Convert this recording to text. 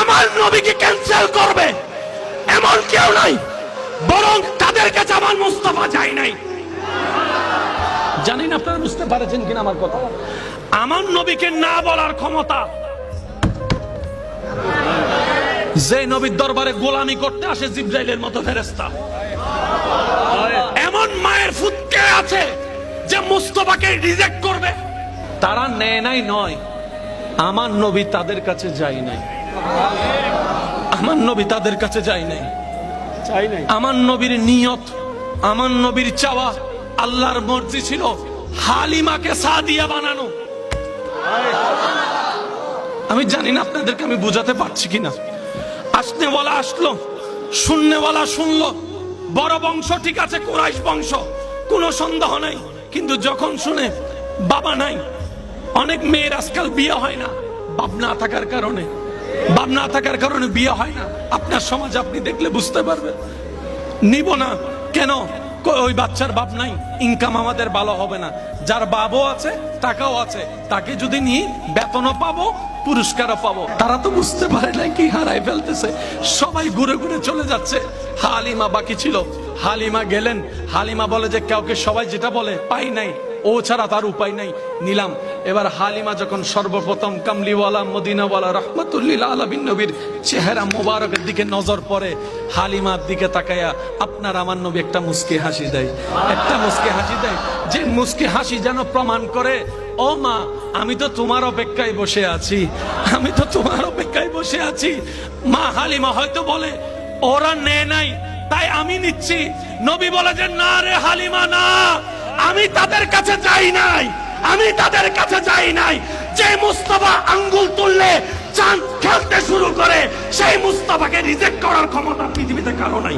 আমার নবীকে ক্যান্সেল করবে এমন কেউ নাই, বরং তাদের কাছে আমার মুস্তাফা যায় নাই। জানি না আপনারা বুঝতে পারছেন কিনা আমার কথা। আমার নবীকে না বলার ক্ষমতা যে নবীর দরবারে গোলামি করতে আসে জিবরাইলের মতো ফেরেশতা, এমন মায়ের ফুটকে আছে যে মুস্তাফাকে রিজেক্ট করবে। তারা নেয় নাই নয়, আমার নবী তাদের কাছে যায় নাই। আমার নবী তাদের কাছে যায় নাই। আমার নবীর নিয়ত, আমার নবীর চাওয়া, আল্লাহর মর্জি ছিল হালিমাকে সাদিয়া বানানো। আমি জানি না আপনাদেরকে আমি বুঝাতে পারছি কিনা। আসনেওয়ালা আসলো, শুননেওয়ালা শুনলো। বড় বংশ ঠিক আছে, কুরাইশ বংশ, কোনো সন্দেহ নাই। কিন্তু যখন শুনে বাবা নাই, অনেক মেয়ের আজকাল বিয়ে হয় না বাপ না থাকার কারণে, বাপ না থাকার কারণে বিয়ে হয় না। আপনার সমাজ আপনি দেখলে বুঝতে পারবেন। নিব না কেন? ওই বাচ্চার বাপ নাই, ইনকাম আমাদের ভালো হবে না। যার বাবও আছে, টাকাও আছে, তাকে যদি নিয়ে বেতনও পাবো, পুরস্কারও পাবো। তারা তো বুঝতে পারে না কি হারাই ফেলতেছে। সবাই ঘুরে ঘুরে চলে যাচ্ছে। হালিমা বাকি ছিল। হালিমা গেলেন। হালিমা বলে যে কাউকে সবাই যেটা বলে পাই নাই, ও ছাড়া তার উপায় নাই, নিলাম। এবার হালিমা যখন সর্বপ্রথম কামলিওয়ালা মদিনাওয়ালা রহমাতুল্লিল আলামিন নবীর চেহারা মোবারকের দিকে নজর পড়ে, হালিমার দিকে তাকায়া আপনার আমার নবী একটা মুস্কি হাসি দেয়, একটা মুস্কি হাসি দেয়, যে মুস্কি হাসি যেন প্রমাণ করে, ও মা আমি তো তোমার অপেক্ষায় বসে আছি, আমি তো তোমার অপেক্ষায় বসে আছি। মা হালিমা হয়তো বলে ওরা নেয় নাই তাই আমি নিচ্ছি। নবী বলে যে না রে হালিমা, না, আমি তাদের কাছে যাই নাই, আমি তাদের কাছে যাই নাই। যে মুস্তাফা আঙ্গুল তুললে চাঁদ খেলতে শুরু করে, সেই মুস্তাফাকে রিজেক্ট করার ক্ষমতা পৃথিবীতে কারো নাই।